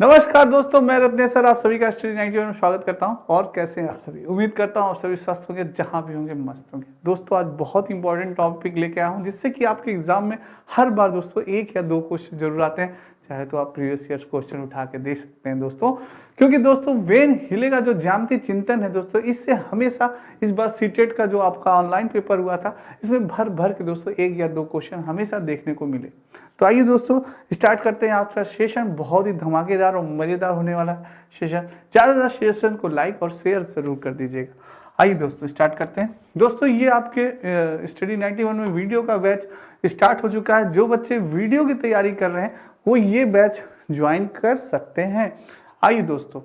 नमस्कार दोस्तों, मैं रत्नेश्वर आप सभी का स्टडी 91 में स्वागत करता हूं। और कैसे हैं आप सभी? उम्मीद करता हूं आप सभी स्वस्थ होंगे, जहां भी होंगे मस्त होंगे। दोस्तों आज बहुत इंपॉर्टेंट टॉपिक लेके आया हूं, जिससे कि आपके एग्जाम में हर बार दोस्तों एक या दो क्वेश्चन जरूर आते हैं। चाहे तो आप प्रीवियस ईयर क्वेश्चन उठा के देख सकते हैं दोस्तों, क्योंकि दोस्तों वेन हिले का जो ज्यामितीय चिंतन है दोस्तों, इससे हमेशा इस बार सीटेट का जो आपका ऑनलाइन पेपर हुआ था, इसमें भर भर के दोस्तों एक या दो क्वेश्चन हमेशा देखने को मिले। तो आइए दोस्तों स्टार्ट करते हैं। आपका सेशन बहुत ही धमाकेदार और मजेदार होने वाला सेशन। ज़्यादा सेशन को लाइक और शेयर जरूर कर दीजिएगा। आइए दोस्तों स्टार्ट करते हैं। दोस्तों ये आपके स्टडी 91 में वीडियो का बैच स्टार्ट हो चुका है। जो बच्चे वीडियो की तैयारी कर रहे हैं वो ये बैच ज्वाइन कर सकते हैं। आइए दोस्तों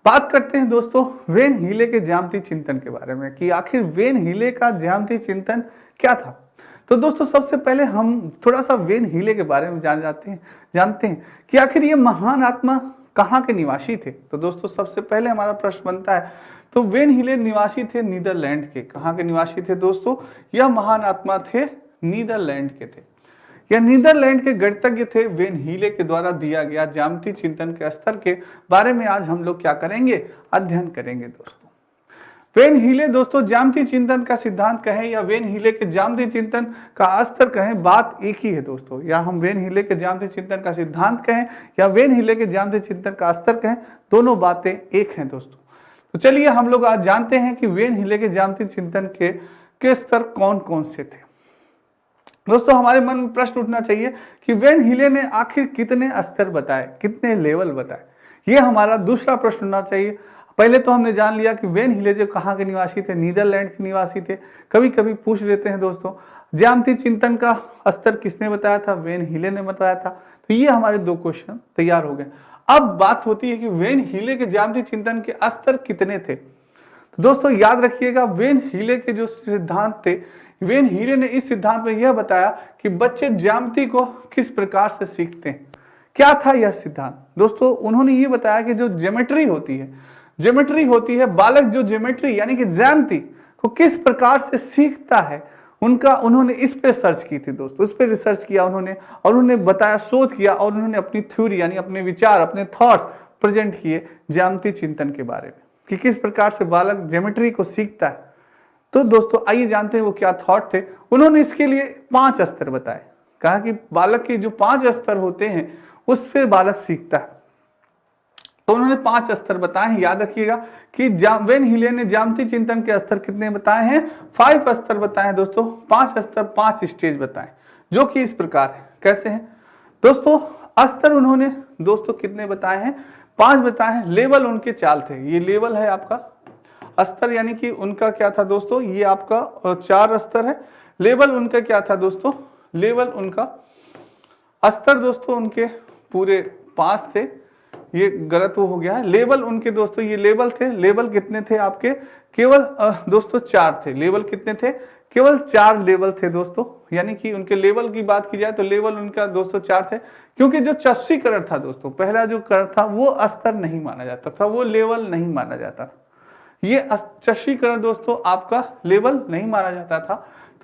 बात करते हैं दोस्तों वेन हिले के ज्यामितीय चिंतन के बारे में, कि आखिर वेन हिले का ज्यामितीय चिंतन क्या था। तो दोस्तों सबसे पहले हम थोड़ा सा वेन हिले के बारे में जानते हैं कि आखिर ये महान आत्मा कहाँ के निवासी थे। तो दोस्तों सबसे पहले हमारा प्रश्न बनता है, तो वेन हिले निवासी थे नीदरलैंड के। कहाँ के निवासी थे दोस्तों? यह महान आत्मा थे नीदरलैंड के थे। यह नीदरलैंड के गणितज्ञ थे। वेन हिले के द्वारा दिया गया ज्यामितीय चिंतन के स्तर के बारे में आज हम लोग क्या करेंगे? अध्ययन करेंगे दोस्तों। वेन हिले दोस्तों ज्यामितीय चिंतन का सिद्धांत कहें या वेन हिले के ज्यामितीय चिंतन का स्तर कहें, बात एक ही है दोस्तों। या हम वेन हिले के ज्यामितीय चिंतन का सिद्धांत कहें या वेन हिले के ज्यामितीय चिंतन का स्तर कहें, दोनों बातें एक हैं दोस्तों। तो चलिए हम लोग आज जानते हैं कि वेन हिले के ज्यामितीय चिंतन के स्तर कौन कौन से थे। दोस्तों हमारे मन में प्रश्न उठना चाहिए कि वेन हिले ने आखिर कितने स्तर बताए, कितने लेवल बताए। ये हमारा दूसरा प्रश्न होना चाहिए। पहले तो हमने जान लिया कि वेन हिले जो कहाँ के निवासी थे, नीदरलैंड के निवासी थे। कभी कभी पूछ लेते हैं दोस्तों ज्यामितीय चिंतन का स्तर किसने बताया था? वेन हिले ने बताया था। तो ये हमारे दो क्वेश्चन तैयार हो गए। अब बात होती है कि वेन हिले के ज्यामितीय चिंतन के स्तर कितने थे। तो दोस्तों याद रखिएगा, वेन हिले के जो सिद्धांत थे, वेन हिले ने इस सिद्धांत में यह बताया कि बच्चे ज्यामिति को किस प्रकार से सीखते हैं। क्या था यह सिद्धांत दोस्तों? उन्होंने ये बताया कि जो ज्योमेट्री होती है, बालक जो ज्योमेट्री यानी कि ज्यामिति को किस प्रकार से सीखता है, उन्होंने इस पे सर्च की थी दोस्तों। इस पे रिसर्च किया उन्होंने, और उन्होंने बताया, शोध किया, और उन्होंने अपनी थ्योरी यानी अपने विचार, अपने थॉट्स प्रेजेंट किए ज्यामितीय चिंतन के बारे में, कि किस प्रकार से बालक ज्योमेट्री को सीखता है। तो दोस्तों आइए जानते हैं वो क्या थॉट थे। उन्होंने इसके लिए 5 स्तर बताए। कहा कि बालक के जो 5 स्तर होते हैं उस पे बालक सीखता है। तो उन्होंने 5 स्तर बताए हैं। याद रखिएगा कि वेन हिले ने ज्यामितीय चिंतन के स्तर कितने बताए हैं? 5 स्तर बताए हैं दोस्तों। 5 स्तर, 5 स्टेज बताए, जो कि इस प्रकार है। कैसे हैं दोस्तों? स्तर उन्होंने दोस्तों कितने बताए हैं? 5 बताए हैं। लेवल उनके 4 थे। ये लेवल है आपका स्तर, यानी कि उनका क्या था दोस्तों? ये आपका 4 स्तर है। लेवल उनका क्या था दोस्तों? लेवल उनका स्तर दोस्तों उनके पूरे 5 थे। ये गलत हो गया है। लेवल उनके दोस्तों, ये लेवल थे। लेवल कितने थे आपके? केवल दोस्तों 4 थे। लेवल कितने थे? केवल 4 लेवल थे दोस्तों। यानी कि उनके लेवल की बात की जाए तो लेवल उनका दोस्तों 4 थे, क्योंकि जो चस्सीकरण था दोस्तों, पहला जो करण था वो स्तर नहीं माना जाता था, वो लेवल नहीं माना जाता था। ये चस्सीकरण दोस्तों आपका लेवल नहीं माना जाता था।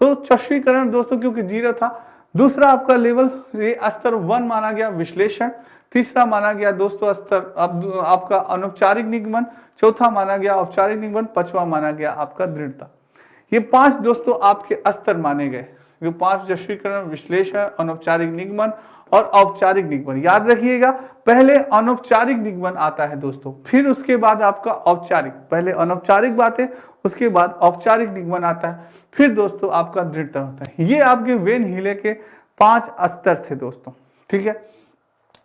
तो चस्सीकरण दोस्तों क्योंकि 0 था। दूसरा आपका लेवल, ये स्तर 1 माना गया विश्लेषण। तीसरा माना गया दोस्तों स्तर आपका अनौपचारिक निगमन। चौथा माना गया औपचारिक निगमन। 5वां माना गया आपका दृढ़ता। ये 5 दोस्तों आपके स्तर माने गए। ये 5 चस्सीकरण, विश्लेषण, अनौपचारिक निगमन और औपचारिक निगमन। याद रखिएगा, पहले अनौपचारिक निगमन आता है दोस्तों, फिर उसके बाद आपका औपचारिक। पहले अनौपचारिक बातें, उसके बाद औपचारिक निगमन आता है, फिर दोस्तों आपका दृढ़ता होता है। ये आपके वेन हिले के 5 स्तर थे दोस्तों। ठीक है,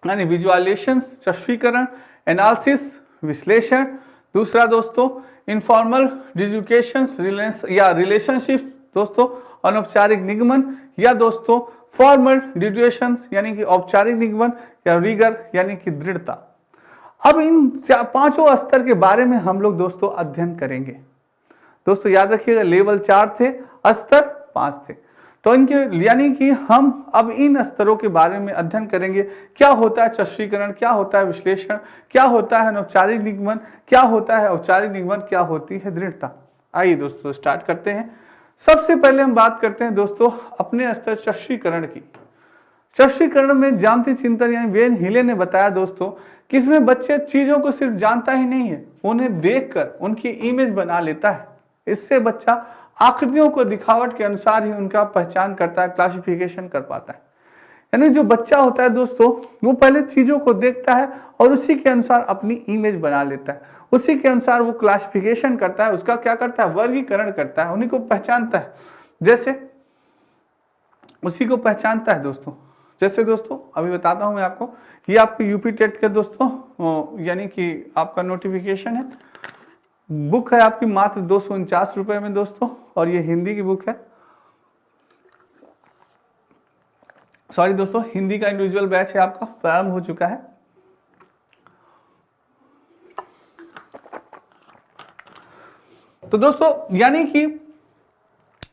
यानी विजुअलाइजेशन, चस्सीकरण, एनालिसिस, विश्लेषण। दूसरा दोस्तों इनफॉर्मल डिडक्शन या रिलेशनशिप दोस्तों अनौपचारिक निगमन, या दोस्तों फॉर्मल डिडक्शन यानी कि औपचारिक निगमन, या रिगर यानी कि दृढ़ता। अब इन 5 स्तर के बारे में हम लोग दोस्तों अध्ययन करेंगे। दोस्तों याद रखिएगा, लेवल 4 थे, स्तर 5 थे। तो इनके यानी कि हम अब इन स्तरों के बारे में अध्ययन करेंगे। क्या होता है चस्सीकरण, क्या होता है विश्लेषण, क्या होता है अनौपचारिक निगमन, क्या होता है औपचारिक निगमन, क्या होती है दृढ़ता। आइए दोस्तों स्टार्ट करते हैं। सबसे पहले हम बात करते हैं दोस्तों अपने स्तर चस्सीकरण की। चष्टीकरण में ज्यामितीय चिंतन यानी वेन हिले ने बताया दोस्तों कि इसमें बच्चे चीजों को सिर्फ जानता ही नहीं है, उन्हें देखकर उनकी इमेज बना लेता है। इससे बच्चा आकृतियों को दिखावट के अनुसार ही उनका पहचान करता है, क्लासिफिकेशन कर पाता है। यानी जो बच्चा होता है दोस्तों, वो पहले चीजों को देखता है और उसी के अनुसार अपनी इमेज बना लेता है, उसी के अनुसार वो क्लासिफिकेशन करता है, उसका क्या करता है, वर्गीकरण करता है, उन्हीं को पहचानता है। जैसे उसी को पहचानता है दोस्तों। जैसे दोस्तों अभी बताता हूं मैं आपको, ये आपको यूपी टेट के दोस्तों यानी कि आपका नोटिफिकेशन है, बुक है आपकी मात्र 249 रुपए में दोस्तों, और ये हिंदी की बुक है। सॉरी दोस्तों, हिंदी का इंडिविजुअल बैच है आपका, प्रारंभ हो चुका है। तो दोस्तों यानी कि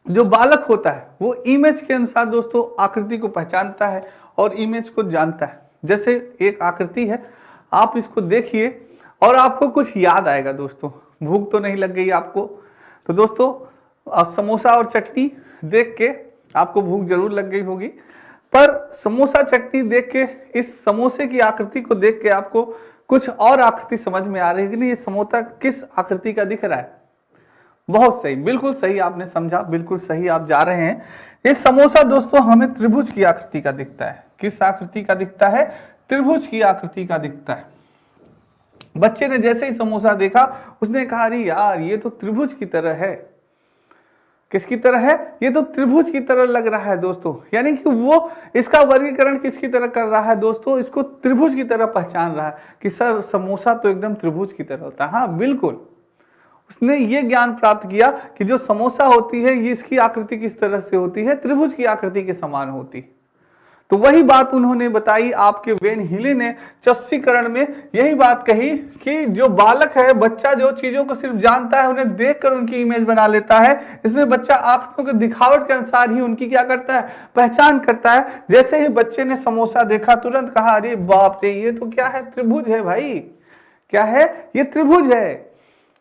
जो बालक होता है वो इमेज के अनुसार दोस्तों आकृति को पहचानता है और इमेज को जानता है। जैसे एक आकृति है, आप इसको देखिए और आपको कुछ याद आएगा दोस्तों। भूख तो नहीं लग गई आपको, तो दोस्तों आप समोसा और चटनी देख के आपको भूख जरूर लग गई होगी, पर समोसा चटनी देख के, इस समोसे की आकृति को देख के आपको कुछ और आकृति समझ में आ रही है कि नहीं, ये समोसा किस आकृति का दिख रहा है। बहुत सही, बिल्कुल सही आपने समझा, बिल्कुल सही आप जा रहे हैं। ये समोसा दोस्तों हमें त्रिभुज की आकृति का दिखता है। किस आकृति का दिखता है? त्रिभुज की आकृति का दिखता है। बच्चे ने जैसे ही समोसा देखा उसने कहा अरे यार ये तो त्रिभुज की तरह है। किसकी तरह है? ये तो त्रिभुज की तरह लग रहा है दोस्तों। यानी कि वो इसका वर्गीकरण किसकी तरह कर रहा है दोस्तों? इसको त्रिभुज की तरह पहचान रहा है कि सर समोसा तो एकदम त्रिभुज की तरह होता है। हाँ बिल्कुल, उसने ये ज्ञान प्राप्त किया कि जो समोसा होती है ये इसकी आकृति किस तरह से होती है, त्रिभुज की आकृति के समान होती है। तो वही बात उन्होंने बताई आपके वेन हिले ने चष्टीकरण में, यही बात कही कि जो बालक है, बच्चा जो चीजों को सिर्फ जानता है, उन्हें देखकर उनकी इमेज बना लेता है। इसमें बच्चा आकृतियों के दिखावट के अनुसार ही उनकी क्या करता है, पहचान करता है। जैसे ही बच्चे ने समोसा देखा तुरंत कहा अरे बाप रे ये तो क्या है, त्रिभुज है भाई। क्या है? ये त्रिभुज है।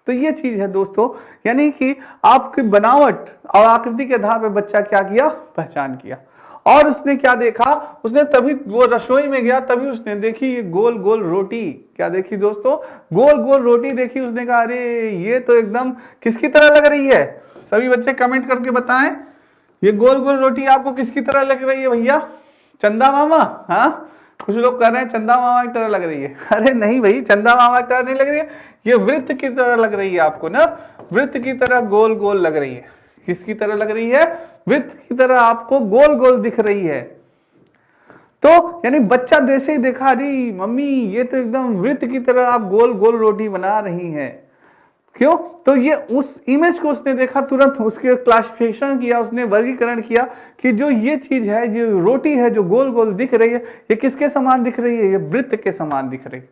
तो ये चीज है दोस्तों, यानी कि आपकी बनावट और आकृति के आधार पर बच्चा क्या किया, पहचान किया। और उसने क्या देखा, उसने तभी वो रसोई में गया, तभी उसने देखी ये गोल गोल रोटी। क्या देखी दोस्तों? गोल गोल रोटी देखी। उसने कहा अरे ये तो एकदम किसकी तरह लग रही है? सभी बच्चे कमेंट करके बताएं, ये गोल गोल रोटी आपको किसकी तरह लग रही है भैया? चंदा मामा? हाँ, कुछ लोग कह रहे हैं चंदा मामा की तरह लग रही है। अरे नहीं भाई, चंदा मामा की तरह नहीं लग रही है, ये वृत्त की तरह लग रही है आपको ना, वृत्त की तरह गोल गोल लग रही है। किसकी तरह लग रही है? वृत्त की तरह आपको गोल गोल दिख रही है। तो यानी बच्चा जैसे ही देखा अरे मम्मी ये तो एकदम वृत्त की तरह आप गोल गोल रोटी बना रही हैं। क्यों? तो ये उस इमेज को उसने देखा, तुरंत उसके क्लासिफिकेशन किया, उसने वर्गीकरण किया कि जो ये चीज है, जो रोटी है जो गोल गोल दिख रही है, ये किसके समान दिख रही है? ये वृत्त के समान दिख रही है।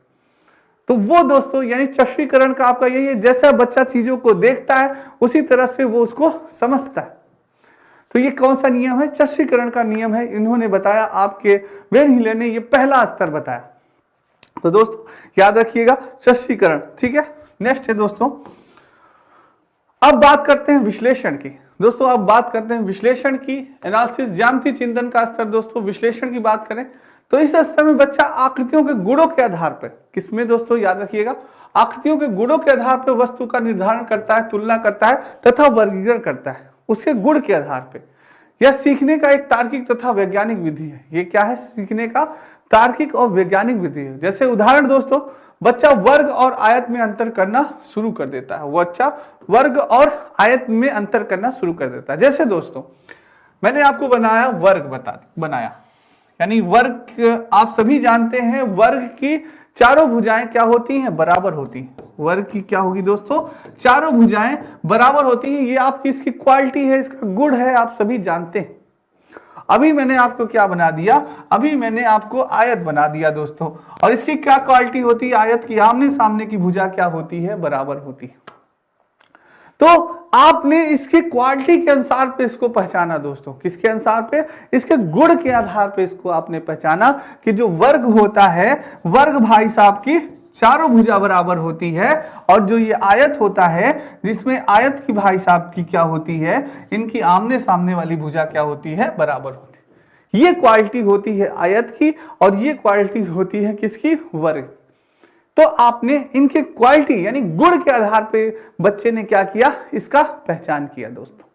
तो वो दोस्तों यानी चष्टीकरण का आपका यही है, जैसा बच्चा चीजों को देखता है उसी तरह से वो उसको समझता है। तो ये कौन सा नियम है? चष्टीकरण का नियम है। इन्होंने बताया, आपके वेन हिले ने ये पहला स्तर बताया। तो दोस्तों याद रखिएगा चष्टीकरण, ठीक है। नेक्स्ट है दोस्तों, अब बात करते हैं विश्लेषण की। दोस्तों अब बात करते हैं विश्लेषण की, एनालिसिस, ज्यामितीय चिंतन का स्तर। दोस्तों विश्लेषण की बात करें तो इस स्तर में बच्चा आकृतियों के गुणों के आधार पर, किसमें दोस्तों याद रखिएगा, आकृतियों के गुणों के आधार पर वस्तु का निर्धारण करता है, तुलना करता है तथा वर्गीकरण करता है उसके गुण के आधार पर। यह सीखने का एक तार्किक तथा वैज्ञानिक विधि है। ये क्या है? सीखने का तार्किक और वैज्ञानिक विधि है। जैसे उदाहरण दोस्तों, बच्चा वर्ग और आयत में अंतर करना शुरू कर देता है। बच्चा वर्ग और आयत में अंतर करना शुरू कर देता है। जैसे दोस्तों मैंने आपको बनाया वर्ग, बनाया, यानी वर्ग आप सभी जानते हैं, वर्ग की चारों भुजाएं क्या होती हैं? बराबर होती हैं। वर्ग की क्या होगी दोस्तों? चारों भुजाएं बराबर होती हैं। ये आपकी इसकी क्वालिटी है, इसका गुण है, आप सभी जानते हैं। अभी मैंने आपको क्या बना दिया? अभी मैंने आपको आयत बना दिया दोस्तों, और इसकी क्या क्वालिटी होती है? आयत की आमने सामने की भुजा क्या होती है? बराबर होती है। तो आपने इसकी क्वालिटी के अनुसार पे इसको पहचाना दोस्तों। किसके अनुसार पे? इसके गुण के आधार पे इसको आपने पहचाना कि जो वर्ग होता है, वर्ग भाई साहब की चारों भुजा बराबर होती है, और जो ये आयत होता है जिसमें आयत की भाई साहब की क्या होती है, इनकी आमने सामने वाली भुजा क्या होती है? बराबर होती है। ये क्वालिटी होती है आयत की और ये क्वालिटी होती है किसकी, वर्ग। तो आपने इनके क्वालिटी यानी गुण के आधार पे बच्चे ने क्या किया, इसका पहचान किया दोस्तों।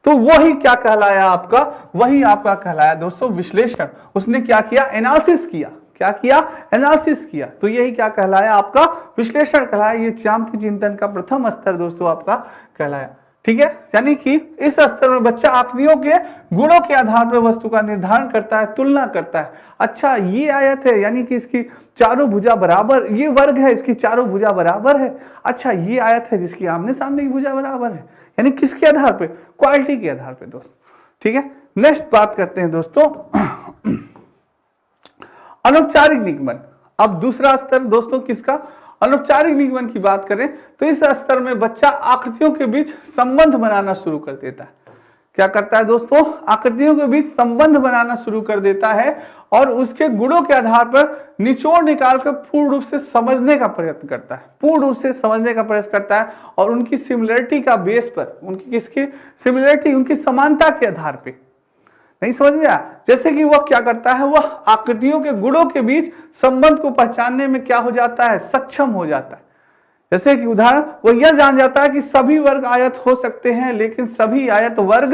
तो वही क्या कहलाया आपका, वही आपका कहलाया दोस्तों विश्लेषण। उसने क्या किया, एनालिसिस किया। क्या किया, एनालिसिस किया। तो यही क्या कहलाया, आपका विश्लेषण कहलाया। ये ज्यामितीय चिंतन का प्रथम स्तर दोस्तों आपका कहलाया। ठीक है, यानी कि इस स्तर में बच्चा आकृतियों के गुणों के आधार पर वस्तु का निर्धारण करता है, तुलना करता है। अच्छा ये आयत है यानी कि इसकी चारों भुजा बराबर, ये वर्ग है इसकी चारों भुजा बराबर है। अच्छा ये आयत है जिसकी आमने सामने की भुजा बराबर है, यानी किसके आधार पे, क्वालिटी के आधार पे दोस्तों। ठीक है, नेक्स्ट बात करते हैं दोस्तों अनौपचारिक निगमन। अब दूसरा स्तर दोस्तों किसका, अनौपचारिक निगमन की बात करें तो इस स्तर में बच्चा आकृतियों के बीच संबंध बनाना शुरू कर देता है। क्या करता है दोस्तों, आकृतियों के बीच संबंध बनाना शुरू कर देता है और उसके गुणों के आधार पर निचोड़ निकाल कर पूर्ण रूप से समझने का प्रयत्न करता है, पूर्ण रूप से समझने का प्रयास करता है। और उनकी सिमिलरिटी का बेस पर, उनकी किसकी सिमिलरिटी, उनकी समानता के आधार पर, नहीं समझ में आया, जैसे कि वह क्या करता है, वह आकृतियों के गुणों के बीच संबंध को पहचानने में क्या हो जाता है, सक्षम हो जाता है। जैसे कि उदाहरण, वह यह जान जाता है कि सभी वर्ग आयत हो सकते हैं लेकिन सभी आयत वर्ग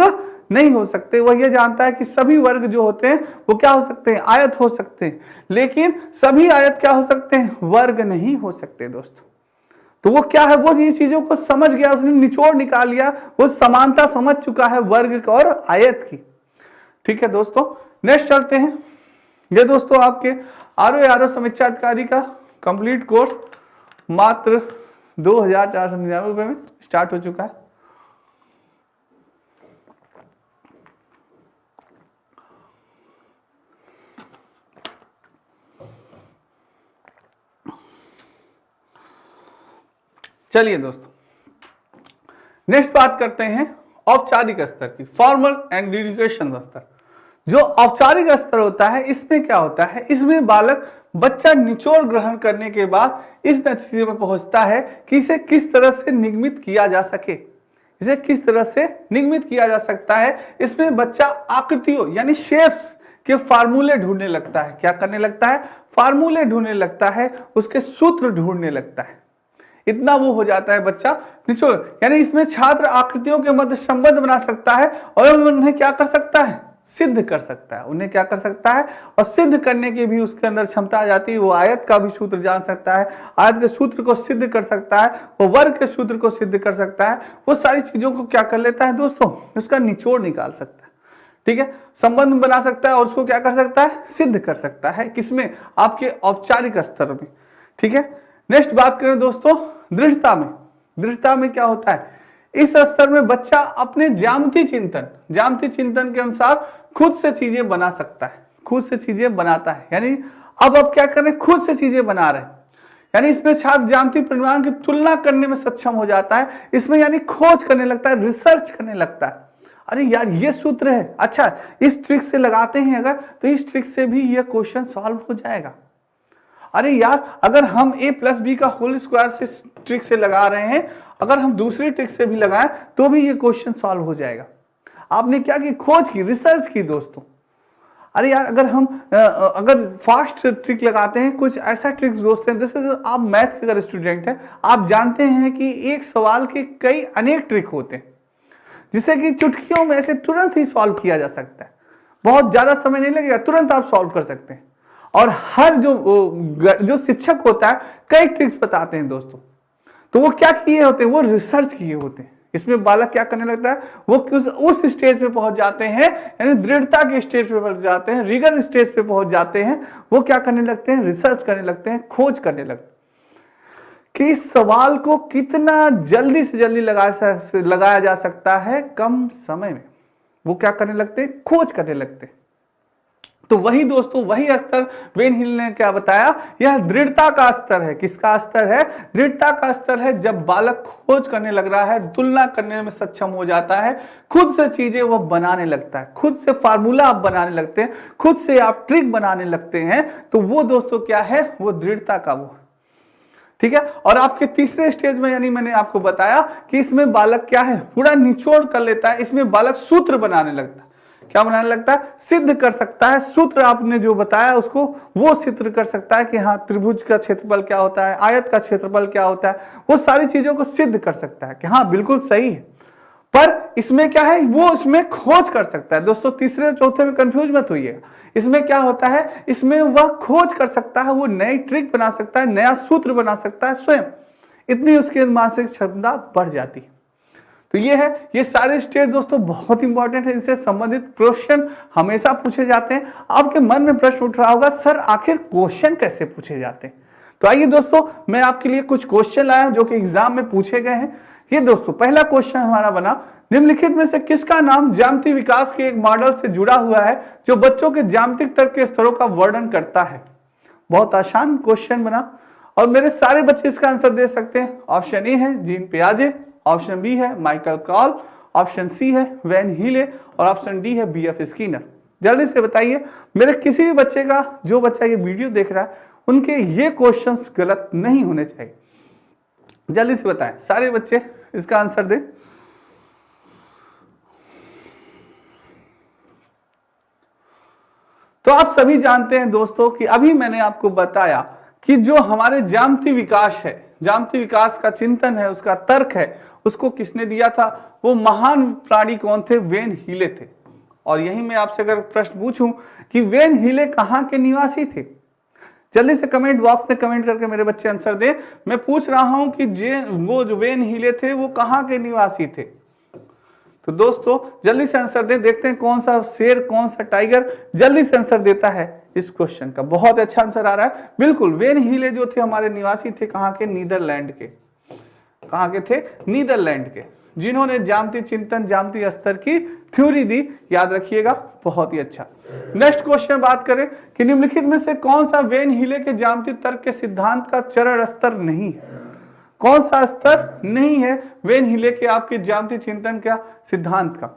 नहीं हो सकते। वह यह जानता है कि सभी वर्ग जो होते हैं वो क्या हो सकते हैं, आयत हो सकते हैं, लेकिन सभी आयत क्या हो सकते हैं, वर्ग नहीं हो सकते दोस्तों। तो वो क्या है, वो ये चीजों को समझ गया, उसने निचोड़ निकाल लिया, वो समानता समझ चुका है वर्ग और आयत की। ठीक है दोस्तों, नेक्स्ट चलते हैं। ये दोस्तों आपके आरओ समीक्षा अधिकारी का कंप्लीट कोर्स मात्र 2,499 रुपए में स्टार्ट हो चुका है। चलिए दोस्तों, नेक्स्ट बात करते हैं औपचारिक स्तर की, फॉर्मल एंड एजुकेशन स्तर। जो औपचारिक स्तर होता है इसमें क्या होता है, इसमें बालक बच्चा निचोड़ ग्रहण करने के बाद इस नतीजे पर पहुंचता है कि इसे किस तरह से निगमित किया जा सके, इसे किस तरह से निगमित किया जा सकता है। इसमें बच्चा आकृतियों यानी शेप्स के फार्मूले ढूंढने लगता है। क्या करने लगता है, फार्मूले ढूंढने लगता है, उसके सूत्र ढूंढने लगता है। इतना वो हो जाता है बच्चा निचोड़, यानी इसमें छात्र आकृतियों के मध्य संबंध बना सकता है और उन्हें क्या कर सकता है, सिद्ध कर सकता है। उन्हें क्या कर सकता है, और सिद्ध करने की भी उसके अंदर क्षमता आ जाती है। वो आयत का भी सूत्र जान सकता है, आयत के सूत्र को सिद्ध कर सकता है, वो वर्ग के सूत्र को सिद्ध कर सकता है। वो सारी चीजों को क्या कर लेता है दोस्तों, उसका निचोड़ निकाल सकता है। ठीक है, संबंध बना सकता है और उसको क्या कर सकता है, सिद्ध कर सकता है। किसमें, आपके औपचारिक स्तर में। ठीक है, नेक्स्ट बात करें दोस्तों दृढ़ता में। दृढ़ता में क्या होता है, इस स्तर में बच्चा अपने ज्यामितीय चिंतन के अनुसार खुद से चीजें बना सकता है, खुद से चीजें बनाता है। यानी अब क्या कर रहे हैं, खुद से चीजें बना रहे हैं। यानी इसमें छात्र ज्यामितीय परिमाण की तुलना करने में सक्षम हो जाता है। इसमें यानी खोज करने लगता है, रिसर्च करने लगता है। अरे यार ये सूत्र है, अच्छा इस ट्रिक से लगाते हैं अगर, तो इस ट्रिक से भी यह क्वेश्चन सॉल्व हो जाएगा। अरे यार अगर हम a+b का होल स्क्वायर से ट्रिक से लगा रहे हैं, अगर हम दूसरी ट्रिक से भी लगाएं तो भी ये क्वेश्चन सॉल्व हो जाएगा। आपने क्या की, खोज की, रिसर्च की दोस्तों। अरे यार अगर हम अगर फास्ट ट्रिक लगाते हैं, कुछ ऐसा ट्रिक दोस्त हैं, जैसे आप मैथ के अगर स्टूडेंट हैं, आप जानते हैं कि एक सवाल के कई अनेक ट्रिक होते हैं जिसे कि चुटकियों में से तुरंत ही सॉल्व किया जा सकता है। बहुत ज्यादा समय नहीं लगेगा, तुरंत आप सॉल्व कर सकते हैं। और हर जो शिक्षक होता है कई ट्रिक्स बताते हैं दोस्तों। तो वो क्या किए होते हैं, वो रिसर्च किए होते हैं। इसमें बालक क्या करने लगता है, वो उस स्टेज पे पहुंच जाते हैं, यानी दृढ़ता के स्टेज पे पहुंच जाते हैं, रिगर स्टेज पे पहुंच जाते हैं। वो क्या करने लगते हैं, रिसर्च करने लगते हैं, खोज करने लगते हैं कि इस सवाल को कितना जल्दी से जल्दी लगाया जा सकता है कम समय में। वो क्या करने लगते हैं, खोज करने लगते हैं। तो वही दोस्तों, वही स्तर वेन हिल ने क्या बताया, यह दृढ़ता का स्तर है। किसका स्तर है, दृढ़ता का स्तर है। जब बालक खोज करने लग रहा है, तुलना करने में सक्षम हो जाता है, खुद से चीजें वो बनाने लगता है, खुद से फार्मूला आप बनाने लगते हैं, खुद से आप ट्रिक बनाने लगते हैं, तो वो दोस्तों क्या है, वो दृढ़ता का वो। ठीक है, और आपके तीसरे स्टेज में यानी मैंने आपको बताया कि इसमें बालक क्या है, पूरा निचोड़ कर लेता है। इसमें बालक सूत्र बनाने लगता है। क्या बनाने लगता है, सिद्ध कर सकता है। सूत्र आपने जो बताया उसको वो सिद्ध कर सकता है कि हाँ त्रिभुज का क्षेत्रफल क्या होता है, आयत का क्षेत्रफल क्या होता है, वो सारी चीजों को सिद्ध कर सकता है कि हाँ बिल्कुल सही है। पर इसमें क्या है, वो इसमें खोज कर सकता है। दोस्तों तीसरे और चौथे में कंफ्यूज मत होइएगा, इसमें क्या होता है, इसमें वह खोज कर सकता है, वो नई ट्रिक बना सकता है, नया सूत्र बना सकता है स्वयं, इतनी उसकी मानसिक क्षमता बढ़ जाती है। तो ये है, ये सारे स्टेज दोस्तों बहुत इंपॉर्टेंट है, इनसे संबंधित क्वेश्चन हमेशा पूछे जाते हैं। आपके मन में प्रश्न उठ रहा होगा सर आखिर क्वेश्चन कैसे पूछे जाते हैं। तो आइए दोस्तों मैं आपके लिए कुछ क्वेश्चन लाया हूं जो कि एग्जाम में पूछे गए हैं। ये दोस्तों पहला क्वेश्चन हमारा बना, निम्नलिखित में से किसका नाम ज्यामितीय विकास के एक मॉडल से जुड़ा हुआ है जो बच्चों के ज्यामितिक तर्क के स्तरों का वर्णन करता है। बहुत आसान क्वेश्चन बना और मेरे सारे बच्चे इसका आंसर दे सकते हैं। ऑप्शन ए है जीन पियाजे, ऑप्शन बी है माइकल क्रॉल, ऑप्शन सी है वैन हीले और ऑप्शन डी है बीएफ स्किनर। जल्दी से बताइए, मेरे किसी भी बच्चे का, जो बच्चा ये वीडियो देख रहा है उनके ये क्वेश्चंस गलत नहीं होने चाहिए। जल्दी से बताएं, सारे बच्चे इसका आंसर दें। तो आप सभी जानते हैं दोस्तों कि अभी मैंने आपको बताया कि जो हमारे ज्यामितीय विकास है, ज्यामितीय विकास का चिंतन है, उसका तर्क है, उसको किसने दिया था, वो महान प्राणी कौन थे, वेन हीले थे। और यही मैं आपसे अगर प्रश्न पूछूं कि वेन हीले कहां के निवासी थे, जल्दी से कमेंट बॉक्स में कमेंट करके मेरे बच्चे आंसर दें। मैं पूछ रहा हूं कि वो जो वेन हीले थे वो कहां के निवासी थे। तो दोस्तों जल्दी से आंसर दें, देखते हैं कौन सा शेर कौन सा टाइगर जल्दी से आंसर देता है इस क्वेश्चन का। बहुत अच्छा आंसर आ रहा है, बिल्कुल वेन हीले जो थे हमारे निवासी थे कहां के, नीदरलैंड के। कहां के थे, नीदरलैंड के, जिन्होंने ज्यामितीय चिंतन, ज्यामितीय स्तर की थ्योरी दी, याद रखिएगा। बहुत ही अच्छा। नेक्स्ट क्वेश्चन बात करें कि निम्नलिखित में से कौन सा वेन हीले के ज्यामितीय तर्क के सिद्धांत का चरण स्तर नहीं है। कौन सा स्तर नहीं है वेन हीले के आपके ज्यामितीय चिंतन का सिद्धांत का,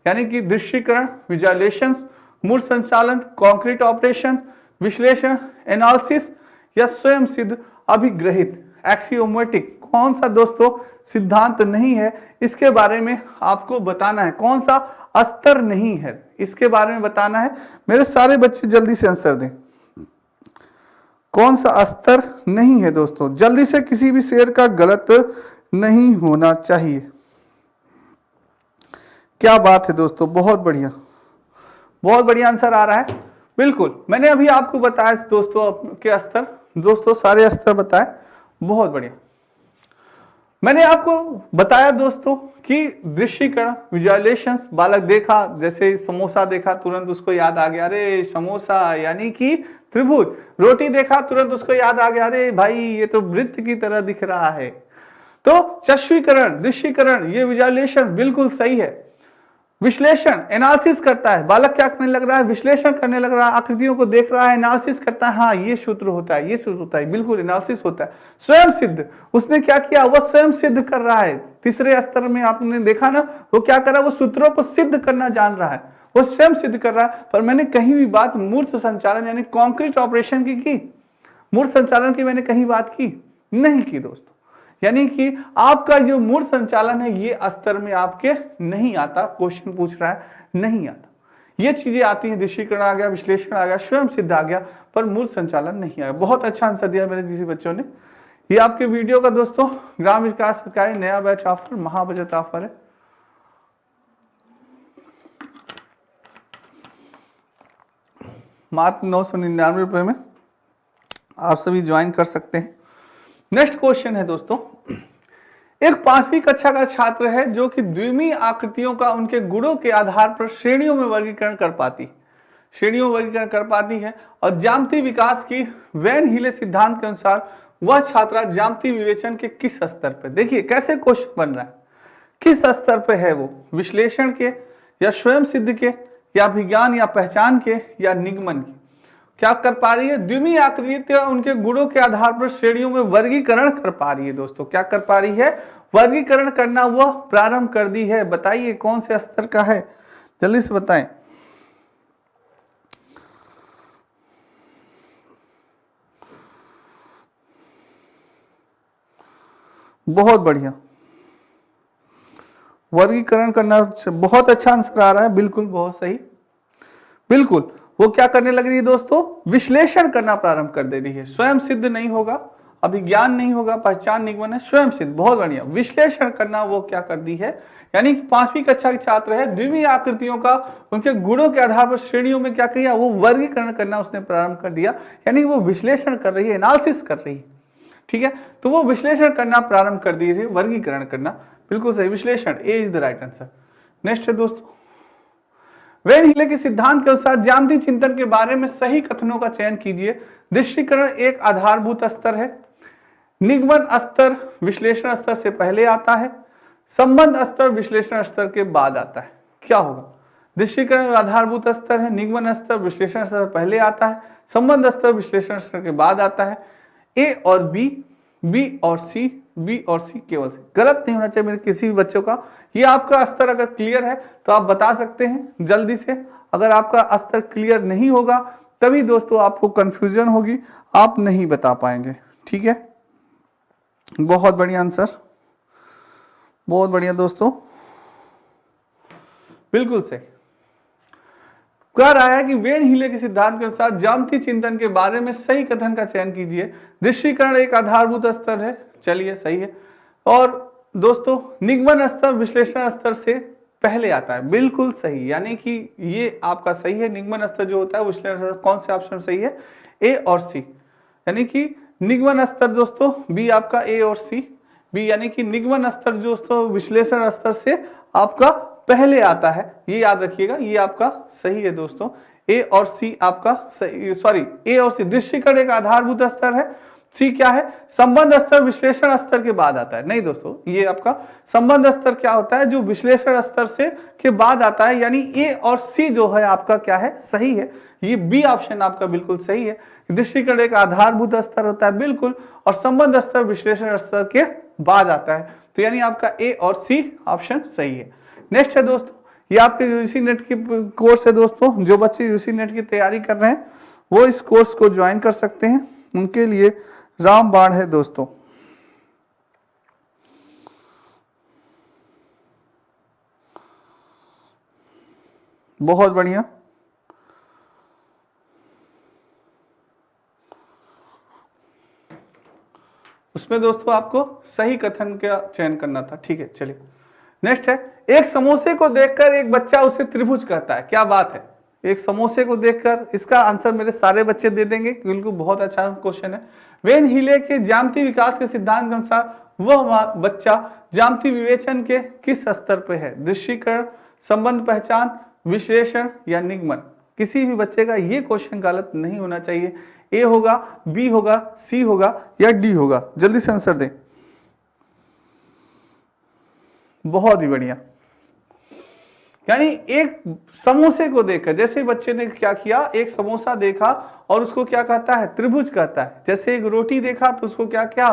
यानी कि दृश्यीकरण, विजुअलाइजेशंस, मूर्त संचालन, कॉन्क्रीट ऑपरेशन, विश्लेषण, एनालिसिस या स्वयं सिद्ध अभिग्रहित, एक्सियोमेटिक, कौन सा दोस्तों सिद्धांत नहीं है, इसके बारे में आपको बताना है। कौन सा स्तर नहीं है इसके बारे में बताना है। मेरे सारे बच्चे जल्दी से आंसर दें, कौन सा स्तर नहीं है दोस्तों। जल्दी से, किसी भी शेर का गलत नहीं होना चाहिए। क्या बात है दोस्तों, बहुत बढ़िया, बहुत बढ़िया आंसर आ रहा है। बिल्कुल मैंने अभी आपको बताया दोस्तों के स्तर, दोस्तों सारे स्तर बताए, बहुत बढ़िया। मैंने आपको बताया दोस्तों कि दृश्यीकरण, विजुअलाइजेशंस, बालक देखा जैसे समोसा देखा तुरंत उसको याद आ गया, अरे समोसा यानी कि त्रिभुज, रोटी देखा तुरंत उसको याद आ गया, अरे भाई ये तो वृत्त की तरह दिख रहा है। तो चश्वीकरण, दृश्यीकरण, ये विजुअलाइजेशन बिल्कुल सही है। विश्लेषण, एनालिसिस करता है, बालक क्या करने लग रहा है, विश्लेषण करने लग रहा है, आकृतियों को देख रहा है, एनालिसिस करता है, हाँ ये सूत्र होता है, ये सूत्र होता है, बिल्कुल एनालिसिस होता है। स्वयं सिद्ध, उसने क्या किया, वह स्वयं सिद्ध कर रहा है। तीसरे स्तर में आपने देखा ना, वो क्या कर रहा है, वो सूत्रों को सिद्ध करना जान रहा है, वो स्वयं सिद्ध कर रहा है। पर मैंने कहीं भी बात मूर्त संचालन यानी कॉन्क्रीट ऑपरेशन की मूर्त संचालन की मैंने कहीं बात की नहीं की दोस्तों। यानी कि आपका जो मूर्त संचालन है ये स्तर में आपके नहीं आता, क्वेश्चन पूछ रहा है नहीं आता। ये चीजें आती हैं, दृश्यीकरण आ गया, विश्लेषण आ गया, स्वयं सिद्ध आ गया, पर मूर्त संचालन नहीं आया। बहुत अच्छा आंसर दिया मेरे जिस बच्चों ने। ये आपके वीडियो का दोस्तों ग्राम विकास सरकारी नया बैच ऑफर, महाबजट ऑफर है। मात्र 999 रुपए में आप सभी ज्वाइन कर सकते हैं। नेक्स्ट क्वेश्चन है दोस्तों, एक 5वीं कक्षा का छात्र है जो कि द्विमीय आकृतियों का उनके गुणों के आधार पर श्रेणियों में वर्गीकरण कर पाती है और ज्यामितीय विकास की वैन हीले सिद्धांत के अनुसार वह छात्रा ज्यामितीय विवेचन के किस स्तर पर, देखिए कैसे क्वेश्चन बन रहा है, किस स्तर पे है वो, विश्लेषण के या स्वयं सिद्ध के या विज्ञान या पहचान के या निगमन के, क्या कर पा रही है, द्विमीय आकृति उनके गुणों के आधार पर श्रेणियों में वर्गीकरण कर पा रही है दोस्तों। क्या कर पा रही है, वर्गीकरण करना वह प्रारंभ कर दी है। बताइए कौन से स्तर का है, जल्दी से बताएं। बहुत बढ़िया, वर्गीकरण करना, बहुत अच्छा आंसर आ रहा है, बिल्कुल बहुत सही। बिल्कुल वो क्या करने लग रही है दोस्तों, विश्लेषण करना प्रारंभ कर दे रही है। स्वयं सिद्ध नहीं होगा, अभिज्ञान नहीं होगा, पहचान निगमन है, स्वयं सिद्ध, बहुत बढ़िया। विश्लेषण करना वो क्या कर दी है, यानी कि 5वीं कक्षा के छात्र है, द्विमीय आकृतियों का उनके गुणों के आधार पर श्रेणियों में क्या किया, वो वर्गीकरण करना उसने प्रारंभ कर दिया, यानी वो विश्लेषण कर रही है, एनालिसिस कर रही है, ठीक है। तो वो विश्लेषण करना प्रारंभ कर दी है, वर्गीकरण करना, बिल्कुल सही, विश्लेषण, A is the right answer. Next है दोस्तों, वेन हिले के सिद्धांत के अनुसार ज्यामितीय चिंतन के बारे में सही कथनों का चयन कीजिए। दृष्टिकरण एक आधारभूत स्तर है, निगमन स्तर विश्लेषण स्तर से पहले आता है, संबंध स्तर विश्लेषण स्तर के बाद आता है। क्या होगा, दृष्टिकरण आधारभूत स्तर है, निगमन स्तर विश्लेषण स्तर पहले आता है, संबंध स्तर विश्लेषण स्तर के बाद आता है। ए और बी, बी और सी, बी और सी केवल सी, गलत नहीं होना चाहिए मेरे किसी भी बच्चों का। ये आपका स्तर अगर क्लियर है तो आप बता सकते हैं जल्दी से, अगर आपका स्तर क्लियर नहीं होगा तभी दोस्तों आपको कंफ्यूजन होगी, आप नहीं बता पाएंगे, ठीक है। बहुत बढ़िया आंसर, बहुत बढ़िया दोस्तों, बिल्कुल सही। कह रहा है कि वेन हिले के सिद्धांत के अनुसार ज्यामितीय चिंतन के बारे में सही कथन का चयन कीजिए। दृष्टिकरण एक आधारभूत स्तर है, चलिए सही है। और दोस्तों निगमन स्तर विश्लेषण स्तर से पहले आता है, बिल्कुल सही, यानी कि ये आपका सही है। निगमन स्तर जो होता है विश्लेषण स्तर, कौन से ऑप्शन सही है, ए और सी, यानी कि निगमन स्तर दोस्तों बी आपका, ए और सी बी, यानी कि निगमन स्तर दोस्तों विश्लेषण स्तर से आपका पहले आता है, ये याद रखिएगा, ये आपका सही है दोस्तों। ए और सी आपका सही, सॉरी ए और सी, दृष्टिकरण एक आधारभूत स्तर है, सी क्या है, संबंध स्तर विश्लेषण स्तर के बाद आता है। नहीं दोस्तों, ये आपका संबंध स्तर क्या होता है, जो विश्लेषण स्तर से के बाद आता है, यानी ए और सी जो है आपका क्या है, सही है। ये बी ऑप्शन आपका बिल्कुल सही है। दृष्टिकरण एक आधारभूत स्तर होता है, बिल्कुल, और संबंध स्तर विश्लेषण स्तर के बाद आता है, तो यानी आपका ए और सी ऑप्शन सही है। नेक्स्ट है दोस्तों, ये आपके यूजीसी नेट की कोर्स है दोस्तों, जो बच्चे यूजीसी नेट की तैयारी कर रहे हैं वो इस कोर्स को ज्वाइन कर सकते हैं, उनके लिए रामबाण है दोस्तों। बहुत बढ़िया, उसमें दोस्तों आपको सही कथन का चयन करना था, ठीक है। चलिए नेक्स्ट है, एक समोसे को देखकर एक बच्चा उसे त्रिभुज कहता है। क्या बात है, एक समोसे को देखकर, इसका आंसर मेरे सारे बच्चे दे देंगे क्योंकि बहुत अच्छा क्वेश्चन है। वेन हिले के ज्यामितीय विकास के सिद्धांत के अनुसार वह बच्चा ज्यामितीय विवेचन के किस स्तर पे है, दृष्टिकरण, संबंध पहचान, विश्लेषण या निगमन। किसी भी बच्चे का ये क्वेश्चन गलत नहीं होना चाहिए, ए होगा, बी होगा, सी होगा या डी होगा, जल्दी से आंसर दें। बहुत ही बढ़िया, यानी एक समोसे को देखकर, जैसे बच्चे ने क्या किया, एक समोसा देखा और उसको क्या कहता है, त्रिभुज कहता है। जैसे एक रोटी देखा तो उसको क्या क्या,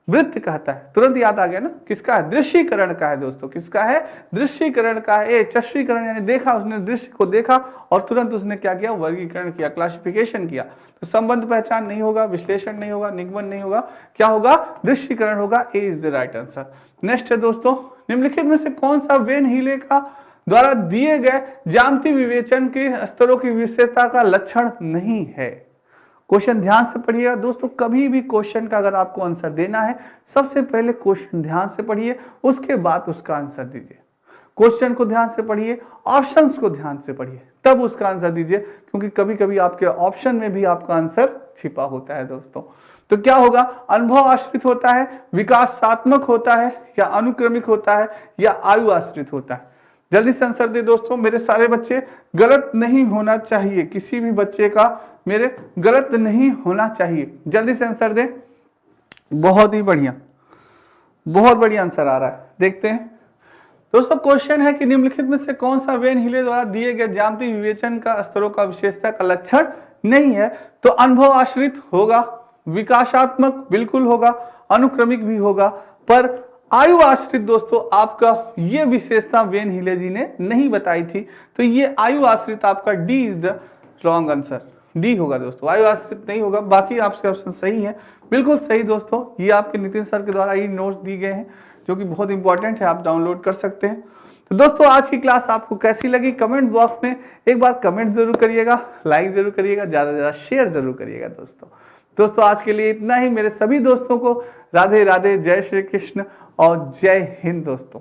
वृत्त कहता है। तुरंत याद आ गया ना, किसका है, दृश्यीकरण का है दोस्तों, किसका है, दृश्यीकरण का है। चश्वीकरण यानी देखा, उसने दृश्य को देखा और तुरंत उसने क्या किया, वर्गीकरण किया, क्लासिफिकेशन किया। तो संबंध पहचान नहीं होगा, विश्लेषण नहीं होगा, निगमन नहीं होगा, क्या होगा, दृश्यीकरण होगा। A is the right answer. Next है दोस्तों, निम्नलिखित में से कौन सा वेन हिले का द्वारा दिए गए ज्यामितीय विवेचन के स्तरों की विशेषता का लक्षण नहीं है। क्वेश्चन ध्यान से पढ़िएगा दोस्तों, कभी भी क्वेश्चन का अगर आपको आंसर देना है, सबसे पहले क्वेश्चन ध्यान से पढ़िए, उसके बाद उसका आंसर दीजिए। क्वेश्चन को ध्यान से पढ़िए, ऑप्शंस को ध्यान से पढ़िए, तब उसका आंसर दीजिए, क्योंकि कभी कभी आपके ऑप्शन में भी आपका आंसर छिपा होता है दोस्तों। तो क्या होगा, अनुभव आश्रित होता है, विकासात्मक होता है, या अनुक्रमिक होता है, या आयु आश्रित होता है। जल्दी से आंसर दे दोस्तों, मेरे सारे बच्चे, गलत नहीं होना चाहिए, किसी भी बच्चे का मेरे गलत नहीं होना चाहिए। जल्दी से आंसर दे। बहुत ही बढ़िया, बहुत बढ़िया आंसर आ रहा है, देखते हैं दोस्तों। क्वेश्चन है कि निम्नलिखित में से कौन सा वेन हिले द्वारा दिए गए ज्यामितीय विवेचन का स्तरों का विशेषता का लक्षण नहीं है। तो अनुभव आश्रित होगा, विकासात्मक बिल्कुल होगा, अनुक्रमिक भी होगा, पर आयु आश्रित दोस्तों आपका ये विशेषता वेन हिले जी ने नहीं बताई थी। तो ये आयु आश्रित आपका D is the wrong answer, D होगा दोस्तों, आयु आश्रित नहीं होगा। बाकी आपके ऑप्शन सही है, बिल्कुल सही दोस्तों। ये आपके नितिन सर के द्वारा ये नोट्स दिए गए हैं, जो कि बहुत इंपॉर्टेंट है, आप डाउनलोड कर सकते हैं। तो दोस्तों आज की क्लास आपको कैसी लगी कमेंट बॉक्स में एक बार कमेंट जरूर करिएगा, लाइक जरूर करिएगा, ज़्यादा से ज़्यादा शेयर जरूर करिएगा। दोस्तों आज के लिए इतना ही। मेरे सभी दोस्तों को राधे राधे, जय श्री कृष्ण और जय हिंद दोस्तों।